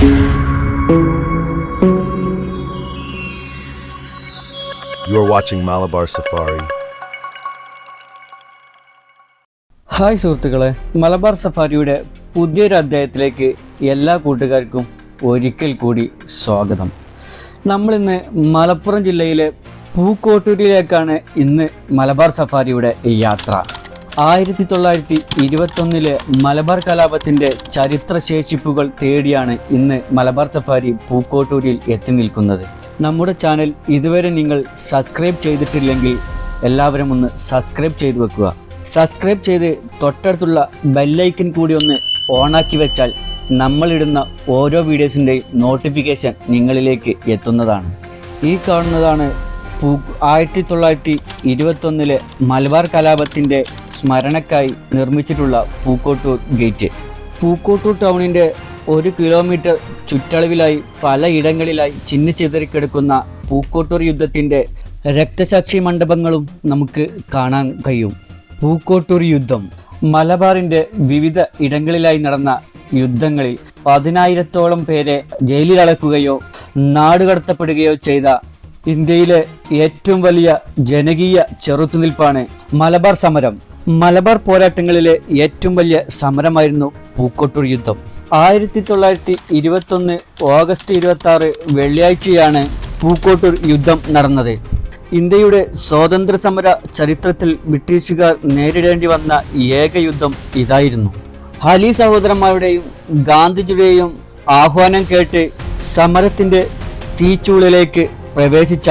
You are watching Malabar Safari. Hi സുഹൃത്തുക്കളെ, മലബാർ സഫാരിയുടെ പുതിയൊരു അധ്യായത്തിലേക്ക് എല്ലാ കൂട്ടുകാർക്കും ഒരിക്കൽ കൂടി സ്വാഗതം. നമ്മളിന്ന് മലപ്പുറം ജില്ലയിലെ പൂക്കോട്ടൂരിലേക്കാണ് ഇന്ന് മലബാർ സഫാരിയുടെ യാത്ര. 1921 മലബാർ കലാപത്തിൻ്റെ ചരിത്രശേഷിപ്പുകൾ തേടിയാണ് ഇന്ന് മലബാർ സഫാരി പൂക്കോട്ടൂരിൽ എത്തി നിൽക്കുന്നത്. നമ്മുടെ ചാനൽ ഇതുവരെ നിങ്ങൾ സബ്സ്ക്രൈബ് ചെയ്തിട്ടില്ലെങ്കിൽ എല്ലാവരും ഒന്ന് സബ്സ്ക്രൈബ് ചെയ്ത് വെക്കുക. സബ്സ്ക്രൈബ് ചെയ്ത് തൊട്ടടുത്തുള്ള ബെല്ലൈക്കൻ കൂടി ഒന്ന് ഓണാക്കി വെച്ചാൽ നമ്മളിടുന്ന ഓരോ വീഡിയോസിൻ്റെയും നോട്ടിഫിക്കേഷൻ നിങ്ങളിലേക്ക് എത്തുന്നതാണ്. ഈ കാണുന്നതാണ് 1921 മലബാർ കലാപത്തിൻ്റെ സ്മരണക്കായി നിർമ്മിച്ചിട്ടുള്ള പൂക്കോട്ടൂർ ഗേറ്റ്. പൂക്കോട്ടൂർ ടൗണിൻ്റെ 1 കിലോമീറ്റർ ചുറ്റളവിലായി പലയിടങ്ങളിലായി ചിന്നിച്ചിതറിക്കിടക്കുന്ന പൂക്കോട്ടൂർ യുദ്ധത്തിൻ്റെ രക്തസാക്ഷി മണ്ഡപങ്ങളും നമുക്ക് കാണാൻ കഴിയും. പൂക്കോട്ടൂർ യുദ്ധം മലബാറിൻ്റെ വിവിധ ഇടങ്ങളിലായി നടന്ന യുദ്ധങ്ങളിൽ 10,000-ഓളം പേരെ ജയിലിലടക്കുകയോ നാടുകടത്തപ്പെടുകയോ ചെയ്ത ഇന്ത്യയിലെ ഏറ്റവും വലിയ ജനകീയ ചെറുത്തുനിൽപ്പാണ് മലബാർ സമരം. മലബാർ പോരാട്ടങ്ങളിലെ ഏറ്റവും വലിയ സമരമായിരുന്നു പൂക്കോട്ടൂർ യുദ്ധം. 1921 ഓഗസ്റ്റ് 26 വെള്ളിയാഴ്ചയാണ് പൂക്കോട്ടൂർ യുദ്ധം നടന്നത്. ഇന്ത്യയുടെ സ്വാതന്ത്ര്യ സമര ചരിത്രത്തിൽ ബ്രിട്ടീഷുകാർ നേരിടേണ്ടി വന്ന ഏക യുദ്ധം ഇതായിരുന്നു. അലി സഹോദരന്മാരുടെയും ഗാന്ധിജിയുടെയും ആഹ്വാനം കേട്ട് സമരത്തിൻ്റെ തീച്ചൂളിലേക്ക് പ്രവേശിച്ച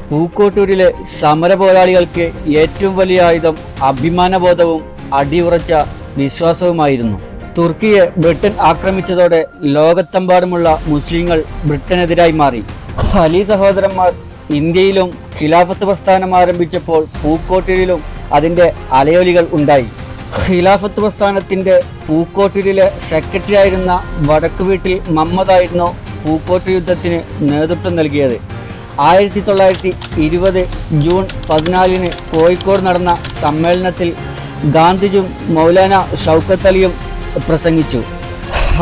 പൂക്കോട്ടൂരിലെ സമരപോരാളികൾക്ക് ഏറ്റവും വലിയ ആയുധം അഭിമാനബോധവും അടിയുറച്ച വിശ്വാസവുമായിരുന്നു. തുർക്കിയെ ബ്രിട്ടൻ ആക്രമിച്ചതോടെ ലോകത്തെമ്പാടുമുള്ള മുസ്ലിങ്ങൾ ബ്രിട്ടനെതിരായി മാറി. അലി സഹോദരന്മാർ ഇന്ത്യയിലും ഖിലാഫത്ത് പ്രസ്ഥാനം ആരംഭിച്ചപ്പോൾ പൂക്കോട്ടൂരിലും അതിൻ്റെ അലയൊലികൾ ഉണ്ടായി. ഖിലാഫത്ത് പ്രസ്ഥാനത്തിൻ്റെ പൂക്കോട്ടൂരിലെ സെക്രട്ടറി ആയിരുന്ന വടക്കുവീട്ടിൽ മുഹമ്മദായിരുന്നു പൂക്കോട്ടൂർ യുദ്ധത്തിന് നേതൃത്വം നൽകിയത്. 1920 ജൂൺ 14 കോഴിക്കോട് നടന്ന സമ്മേളനത്തിൽ ഗാന്ധിജിയും മൗലാന ഷൗക്കത്ത് അലിയും പ്രസംഗിച്ചു.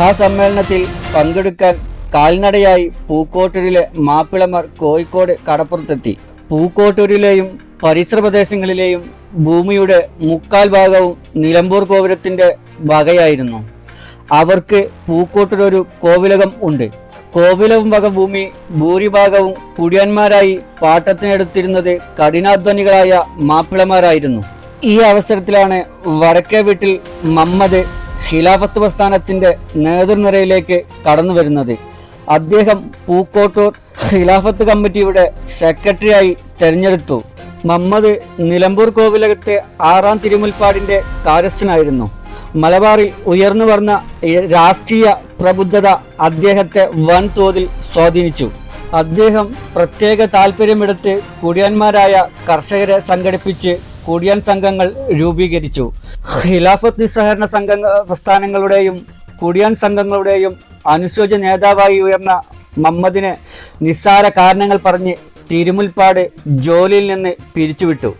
ആ സമ്മേളനത്തിൽ പങ്കെടുക്കാൻ കാൽനടയായി പൂക്കോട്ടൂരിലെ മാപ്പിളമാർ കോഴിക്കോട് കടപ്പുറത്തെത്തി. പൂക്കോട്ടൂരിലെയും പരിസര പ്രദേശങ്ങളിലെയും ഭൂമിയുടെ 3/4 ഭാഗവും നിലമ്പൂർ കോവിലത്തിൻ്റെ വകയായിരുന്നു. അവർക്ക് പൂക്കോട്ടൂരൊരു കോവിലകം ഉണ്ട്. കോവിലകം വക ഭൂമി ഭൂരിഭാഗവും കുടിയന്മാരായി പാട്ടത്തിനെടുത്തിരുന്നത് കഠിനാധ്വാനികളായ മാപ്പിളമാരായിരുന്നു. ഈ അവസരത്തിലാണ് വടക്കേ വീട്ടിൽ മുഹമ്മദ് ഖിലാഫത്ത് പ്രസ്ഥാനത്തിൻ്റെ നേതൃനിരയിലേക്ക് കടന്നു വരുന്നത്. അദ്ദേഹം പൂക്കോട്ടൂർ ഖിലാഫത്ത് കമ്മിറ്റിയുടെ സെക്രട്ടറിയായി തെരഞ്ഞെടുത്തു. മുഹമ്മദ് നിലമ്പൂർ കോവിലകത്തെ 6ാം തിരുമുൽപ്പാടിൻ്റെ കാര്യസ്ഥനായിരുന്നു. മലബാറിൽ ഉയർന്നു വന്ന രാഷ്ട്രീയ പ്രബുദ്ധത അദ്ദേഹത്തെ വൻതോതിൽ സ്വാധീനിച്ചു. അദ്ദേഹം പ്രത്യേക താല്പര്യമെടുത്ത് കുടിയന്മാരായ കർഷകരെ സംഘടിപ്പിച്ച് കുടിയൻ സംഘങ്ങൾ രൂപീകരിച്ചു. ഖിലാഫത്ത് നിസ്സഹകരണ പ്രസ്ഥാനങ്ങളുടെയും കുടിയൻ സംഘങ്ങളുടെയും അനുശോച നേതാവായി ഉയർന്ന മുഹമ്മദിനെ നിസ്സാര കാരണങ്ങൾ പറഞ്ഞ് തിരുമുൽപ്പാട് ജോലിയിൽ നിന്ന് പിരിച്ചുവിട്ടു.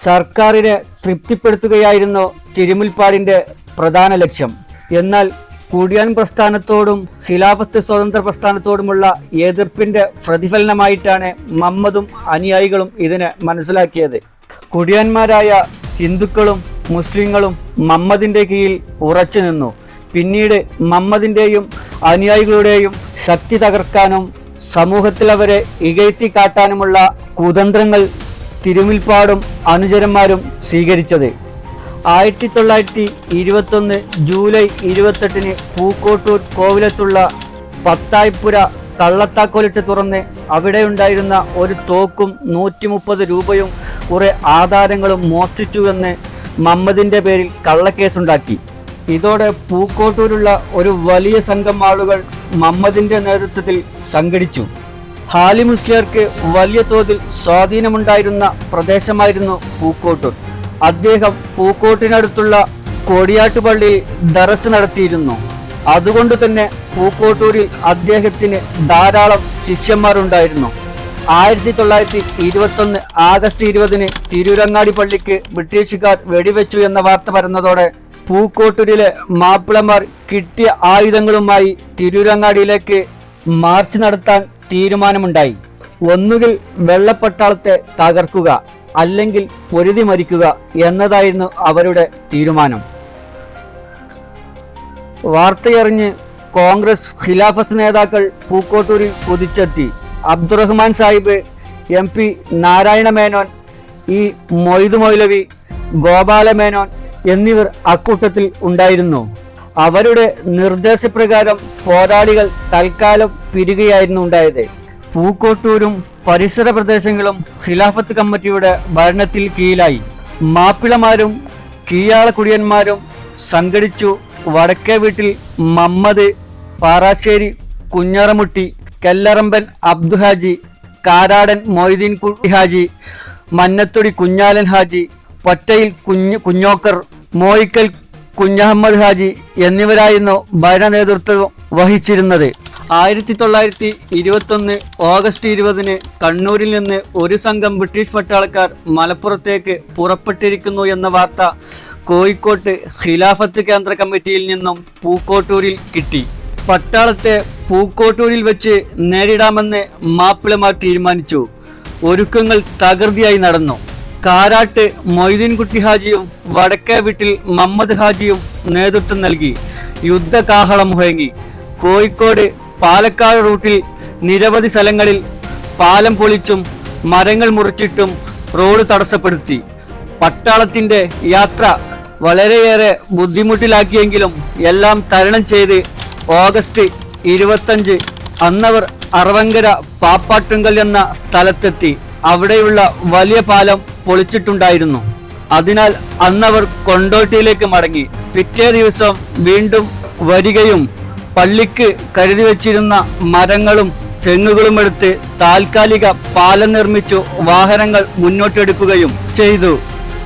സർക്കാരിനെ തൃപ്തിപ്പെടുത്തുകയായിരുന്നു തിരുമുൽപ്പാടിൻ്റെ പ്രധാന ലക്ഷ്യം. എന്നാൽ കുടിയൻ പ്രസ്ഥാനത്തോടും ഖിലാഫത്ത് സ്വതന്ത്ര പ്രസ്ഥാനത്തോടുമുള്ള എതിർപ്പിൻ്റെ പ്രതിഫലനമായിട്ടാണ് മുഹമ്മദും അനുയായികളും ഇതിനെ മനസ്സിലാക്കിയത്. കുടിയന്മാരായ ഹിന്ദുക്കളും മുസ്ലിങ്ങളും മുഹമ്മദിൻ്റെ കീഴിൽ ഉറച്ചു നിന്നു. പിന്നീട് മുഹമ്മദിൻ്റെയും അനുയായികളുടെയും ശക്തി തകർക്കാനും സമൂഹത്തിൽ അവരെ ഇകഴ്ത്തി കാട്ടാനുമുള്ള കുതന്ത്രങ്ങൾ തിരുമുൽപ്പാടും അനുചരന്മാരും സ്വീകരിച്ചത്. 1921 ജൂലൈ 28 പൂക്കോട്ടൂർ കോവിലത്തുള്ള പത്തായിപ്പുര കള്ളത്താക്കോലിട്ട് തുറന്ന് അവിടെയുണ്ടായിരുന്ന ഒരു തോക്കും 130 രൂപയും കുറെ ആധാരങ്ങളും മോഷ്ടിച്ചുവെന്ന് മുഹമ്മദിൻ്റെ പേരിൽ കള്ളക്കേസുണ്ടാക്കി. ഇതോടെ പൂക്കോട്ടൂരുള്ള ഒരു വലിയ സംഘം ആളുകൾ മുഹമ്മദിൻ്റെ നേതൃത്വത്തിൽ സംഘടിച്ചു. ഹാലി മുസ്ലിയാർക്ക് വലിയ തോതിൽ സ്വാധീനമുണ്ടായിരുന്ന പ്രദേശമായിരുന്നു പൂക്കോട്ടൂർ. അദ്ദേഹം പൂക്കോട്ടിനടുത്തുള്ള കോടിയാട്ടുപള്ളിയിൽ ദറസ് നടത്തിയിരുന്നു. അതുകൊണ്ട് തന്നെ പൂക്കോട്ടൂരിൽ അദ്ദേഹത്തിന് ധാരാളം ശിഷ്യന്മാരുണ്ടായിരുന്നു. 1921 ആഗസ്റ്റ് 20 തിരൂരങ്ങാടി പള്ളിക്ക് ബ്രിട്ടീഷുകാർ വെടിവെച്ചു എന്ന വാർത്ത പരന്നതോടെ പൂക്കോട്ടൂരിലെ മാപ്പിളമാർ കിട്ടിയ ആയുധങ്ങളുമായി തിരൂരങ്ങാടിയിലേക്ക് മാർച്ച് നടത്താൻ തീരുമാനമുണ്ടായി. ഒന്നുകിൽ വെള്ളപ്പട്ടാളത്തെ തകർക്കുക, അല്ലെങ്കിൽ പൊരുതി മരിക്കുക എന്നതായിരുന്നു അവരുടെ തീരുമാനം. വാർത്തയറിഞ്ഞ് കോൺഗ്രസ് ഖിലാഫത്ത് നേതാക്കൾ പൂക്കോട്ടൂരിൽ കുതിച്ചെത്തി. അബ്ദുറഹ്മാൻ സാഹിബ്, MP നാരായണ മേനോൻ, മൊയ്തു മൗലവി, ഗോപാലമേനോൻ എന്നിവർ അക്കൂട്ടത്തിൽ ഉണ്ടായിരുന്നു. അവരുടെ നിർദ്ദേശപ്രകാരം പോരാളികൾ തൽക്കാലം പിരിയുകയായിരുന്നു ഉണ്ടായത്. പൂക്കോട്ടൂരും പരിസര പ്രദേശങ്ങളും ഖിലാഫത്ത് കമ്മിറ്റിയുടെ ഭരണത്തിൽ കീഴിലായി. മാപ്പിളമാരും കീയാളക്കുടിയന്മാരും സംഘടിച്ചു. വടക്കേ വീട്ടിൽ മമ്മദ്, പാറാശ്ശേരി കുഞ്ഞറമുട്ടി, കെല്ലറമ്പൻ അബ്ദുഹാജി, കാരാടൻ മൊയ്തീൻ കുട്ടി ഹാജി, മന്നത്തൊടി കുഞ്ഞാലൻ ഹാജി, പൊറ്റയിൽ കുഞ്ഞോക്കർ, മോയിക്കൽ കുഞ്ഞഹമ്മദ് ഹാജി എന്നിവരായിരുന്നു ഭരണ നേതൃത്വം വഹിച്ചിരുന്നത്. 1921 ഓഗസ്റ്റ് 20 കണ്ണൂരിൽ നിന്ന് ഒരു സംഘം ബ്രിട്ടീഷ് പട്ടാളക്കാർ മലപ്പുറത്തേക്ക് പുറപ്പെട്ടിരിക്കുന്നു എന്ന വാർത്ത കോഴിക്കോട്ട് ഖിലാഫത്ത് കേന്ദ്ര കമ്മിറ്റിയിൽ നിന്നും പൂക്കോട്ടൂരിൽ കിട്ടി. പട്ടാളത്തെ പൂക്കോട്ടൂരിൽ വെച്ച് നേരിടാമെന്ന് മാപ്പിളമാർ തീരുമാനിച്ചു. ഒരുക്കങ്ങൾ തകൃതിയായി നടന്നു. കാരാട്ട് മൊയ്തീൻകുട്ടി ഹാജിയും വടക്കേ വീട്ടിൽ മമ്മദ് ഹാജിയും നേതൃത്വം നൽകി. യുദ്ധകാഹളം മുഴങ്ങി. കോഴിക്കോട് പാലക്കാട് റൂട്ടിൽ നിരവധി സ്ഥലങ്ങളിൽ പാലം പൊളിച്ചും മരങ്ങൾ മുറിച്ചിട്ടും റോഡ് തടസ്സപ്പെടുത്തി. പട്ടാളത്തിന്റെ യാത്ര വളരെയേറെ ബുദ്ധിമുട്ടിലാക്കിയെങ്കിലും എല്ലാം തരണം ചെയ്ത് ഓഗസ്റ്റ് 25 അന്നവർ അറവങ്കര പാപ്പാട്ടുങ്കൽ എന്ന സ്ഥലത്തെത്തി. അവിടെയുള്ള വലിയ പാലം പൊളിച്ചിട്ടുണ്ടായിരുന്നു. അതിനാൽ അന്നവർ കൊണ്ടോട്ടിയിലേക്ക് മടങ്ങി. പിറ്റേ ദിവസം വീണ്ടും വരികയും പള്ളിക്ക് കരുതി വച്ചിരുന്ന മരങ്ങളും തെങ്ങുകളും എടുത്ത് താൽക്കാലിക പാലം നിർമ്മിച്ചു വാഹനങ്ങൾ മുന്നോട്ടെടുക്കുകയും ചെയ്തു.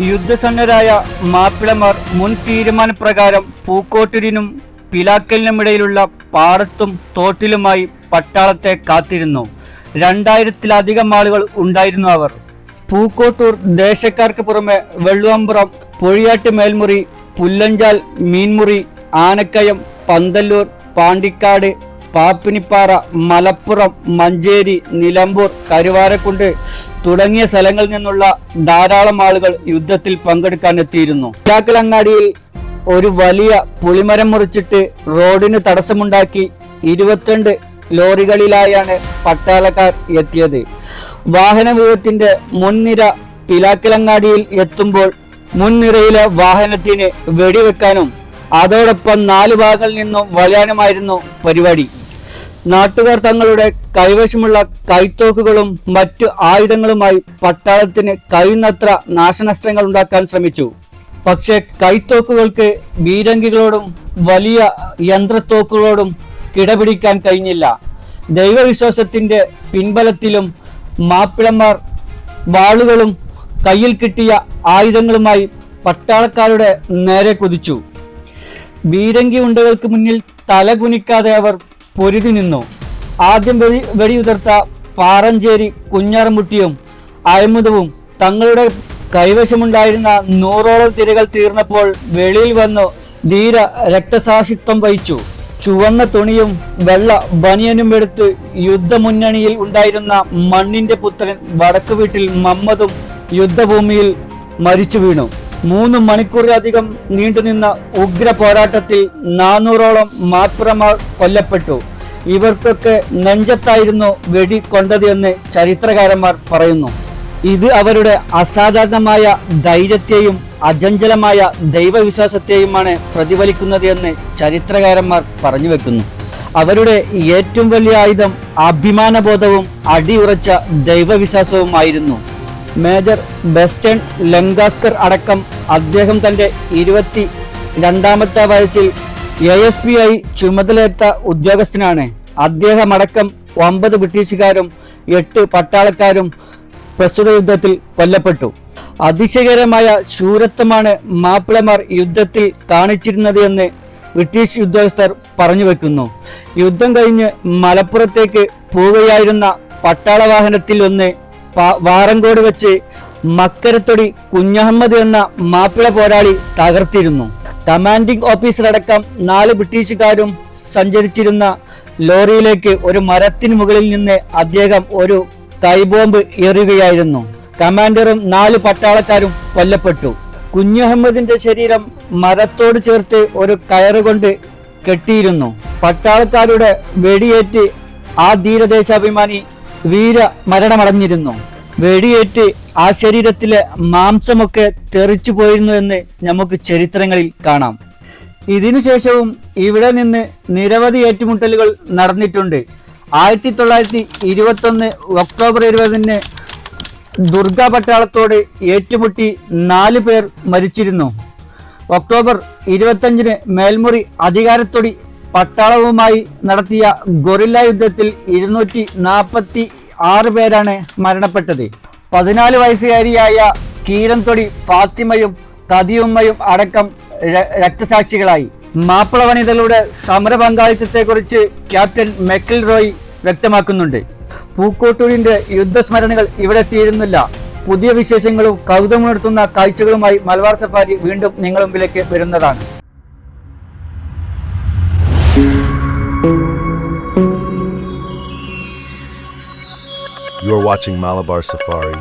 യുദ്ധസന്നരായ മാപ്പിളമാർ മുൻ തീരുമാനപ്രകാരം പൂക്കോട്ടൂരിനും പിലാക്കലിനുമിടയിലുള്ള പാടത്തും തോട്ടിലുമായി പട്ടാളത്തെ കാത്തിരുന്നു. 2000-ലധികം ആളുകൾ ഉണ്ടായിരുന്നു അവർ. പൂക്കോട്ടൂർ ദേശക്കാർക്ക് പുറമെ വെള്ളുവമ്പുറം, പൊഴിയാട്ട് മേൽമുറി, പുല്ലഞ്ചാൽ മീൻമുറി, ആനക്കയം, പന്തല്ലൂർ, പാണ്ടിക്കാട്, പാപ്പിനിപ്പാറ, മലപ്പുറം, മഞ്ചേരി, നിലമ്പൂർ, കരുവാരക്കുണ്ട് തുടങ്ങിയ സ്ഥലങ്ങളിൽ നിന്നുള്ള ധാരാളം ആളുകൾ യുദ്ധത്തിൽ പങ്കെടുക്കാനെത്തിയിരുന്നു. പിലാക്കലങ്ങാടിയിൽ ഒരു വലിയ പുളിമരം മുറിച്ചിട്ട് റോഡിന് തടസ്സമുണ്ടാക്കി 22 ലോറികളിലായാണ് പട്ടാളക്കാർ എത്തിയത്. വാഹനവ്യൂഹത്തിന്റെ മുൻനിര പിലാക്കലങ്ങാടിയിൽ എത്തുമ്പോൾ മുൻനിരയിലെ വാഹനത്തിന് വെടിവെക്കാനും അതോടൊപ്പം 4 ഭാഗങ്ങളിൽ നിന്നും വളയാനുമായിരുന്നു പരിപാടി. നാട്ടുകാർ തങ്ങളുടെ കൈവശമുള്ള കൈത്തോക്കുകളും മറ്റു ആയുധങ്ങളുമായി പട്ടാളത്തിന് കഴിയുന്നത്ര നാശനഷ്ടങ്ങൾ ഉണ്ടാക്കാൻ ശ്രമിച്ചു. പക്ഷേ കൈത്തോക്കുകൾക്ക് ബീരങ്കികളോടും വലിയ യന്ത്രത്തോക്കുകളോടും കിടപിടിക്കാൻ കഴിഞ്ഞില്ല. ദൈവവിശ്വാസത്തിന്റെ പിൻബലത്തിലും മാപ്പിളമാർ വാളുകളും കയ്യിൽ കിട്ടിയ ആയുധങ്ങളുമായി പട്ടാളക്കാരുടെ നേരെ കുതിച്ചു. ബീരങ്കി ഉണ്ടകൾക്ക് മുന്നിൽ തലകുനിക്കാതെ അവർ പൊരുതി നിന്നു. ആദ്യം വെടിയുതിർത്ത പാറഞ്ചേരി കുഞ്ഞാറമുട്ടിയും അയമുദവും തങ്ങളുടെ കൈവശമുണ്ടായിരുന്ന 100ഓളം തിരകൾ തീർന്നപ്പോൾ വെളിയിൽ വന്നു ധീര രക്തസാക്ഷിത്വം വഹിച്ചു. ചുവന്ന തുണിയും വെള്ള ബനിയനും എടുത്ത് യുദ്ധമുന്നണിയിൽ ഉണ്ടായിരുന്ന മണ്ണിന്റെ പുത്രൻ വടക്കു വീട്ടിൽ മമ്മദും യുദ്ധഭൂമിയിൽ മരിച്ചു വീണു. 3 മണിക്കൂറിലധികം നീണ്ടുനിന്ന ഉഗ്ര പോരാട്ടത്തിൽ 400ഓളം മാപ്പിളമാർ കൊല്ലപ്പെട്ടു. ഇവർക്കൊക്കെ നെഞ്ചത്തായിരുന്നു വെടി കൊണ്ടത് എന്ന് ചരിത്രകാരന്മാർ പറയുന്നു. ഇത് അവരുടെ അസാധാരണമായ ധൈര്യത്തെയും അചഞ്ചലമായ ദൈവവിശ്വാസത്തെയുമാണ് പ്രതിഫലിക്കുന്നത് എന്ന് ചരിത്രകാരന്മാർ പറഞ്ഞു വെക്കുന്നു. അവരുടെ ഏറ്റവും വലിയ ആയുധം അഭിമാനബോധവും അടിയുറച്ച ദൈവവിശ്വാസവുമായിരുന്നു. മേജർ ബെസ്റ്റൺ ലങ്കാസ്കർ അടക്കം അദ്ദേഹം തൻ്റെ 22ാമത്തെ വയസ്സിൽ ASP ആയി ചുമതലയേറ്റ ഉദ്യോഗസ്ഥനാണ്. അദ്ദേഹമടക്കം 9 ബ്രിട്ടീഷുകാരും 8 പട്ടാളക്കാരും പ്രസ്തുത യുദ്ധത്തിൽ കൊല്ലപ്പെട്ടു. അതിശയകരമായ ശൂരത്വമാണ് മാപ്പിളമാർ യുദ്ധത്തിൽ കാണിച്ചിരുന്നത് എന്ന് ബ്രിട്ടീഷ് ഉദ്യോഗസ്ഥർ പറഞ്ഞു വെക്കുന്നു. യുദ്ധം കഴിഞ്ഞ് മലപ്പുറത്തേക്ക് പോവുകയായിരുന്ന പട്ടാള വാഹനത്തിൽ ഒന്ന് വാറങ്കോട് വെച്ച് മക്കരത്തൊടി കുഞ്ഞഹമ്മദ് എന്ന മാപ്പിള പോരാളി തകർത്തിരുന്നു. കമാൻഡിംഗ് ഓഫീസറടക്കം 4 ബ്രിട്ടീഷുകാരും സഞ്ചരിച്ചിരുന്ന ലോറിയിലേക്ക് ഒരു മരത്തിന് മുകളിൽ നിന്ന് അദ്ദേഹം ഒരു കൈബോംബ് എറിയുകയായിരുന്നു. കമാൻഡറും 4 പട്ടാളക്കാരും കൊല്ലപ്പെട്ടു. കുഞ്ഞഹമ്മദിന്റെ ശരീരം മരത്തോട് ചേർത്ത് ഒരു കയറുകൊണ്ട് കെട്ടിയിരുന്നു. പട്ടാളക്കാരുടെ വെടിയേറ്റ് ആ ധീരദേശാഭിമാനി വീര മരണമടഞ്ഞിരുന്നു. വെടിയേറ്റ് ആ ശരീരത്തിലെ മാംസമൊക്കെ തെറിച്ചു പോയിരുന്നു എന്ന് നമുക്ക് ചരിത്രങ്ങളിൽ കാണാം. ഇതിനുശേഷവും ഇവിടെ നിന്ന് നിരവധി ഏറ്റുമുട്ടലുകൾ നടന്നിട്ടുണ്ട്. 1921 ഒക്ടോബർ 20 ദുർഗ പട്ടാളത്തോട് ഏറ്റുമുട്ടി 4 പേർ മരിച്ചിരുന്നു. ഒക്ടോബർ 25 മേൽമുറി അധികാരത്തോടി പട്ടാളവുമായി നടത്തിയ ഗൊറില്ല യുദ്ധത്തിൽ 246 പേരാണ് മരണപ്പെട്ടത്. 14 വയസ്സുകാരിയായ കീരൻതൊടി ഫാത്തിമയും കദിയുമ്മയും അടക്കം രക്തസാക്ഷികളായി. മാപ്പിള വനിതകളുടെ സമര പങ്കാളിത്തത്തെക്കുറിച്ച് ക്യാപ്റ്റൻ മെക്കിൽ റോയ് വ്യക്തമാക്കുന്നുണ്ട്. പൂക്കോട്ടൂരിന്റെ യുദ്ധസ്മരണകൾ ഇവിടെ തീരുന്നില്ല. പുതിയ വിശേഷങ്ങളും കൗതുകമുണർത്തുന്ന കാഴ്ചകളുമായി മലബാർ സഫാരി വീണ്ടും നിങ്ങളുടെ മുമ്പിലേക്ക് വരുന്നതാണ്. You are watching Malabar Safari.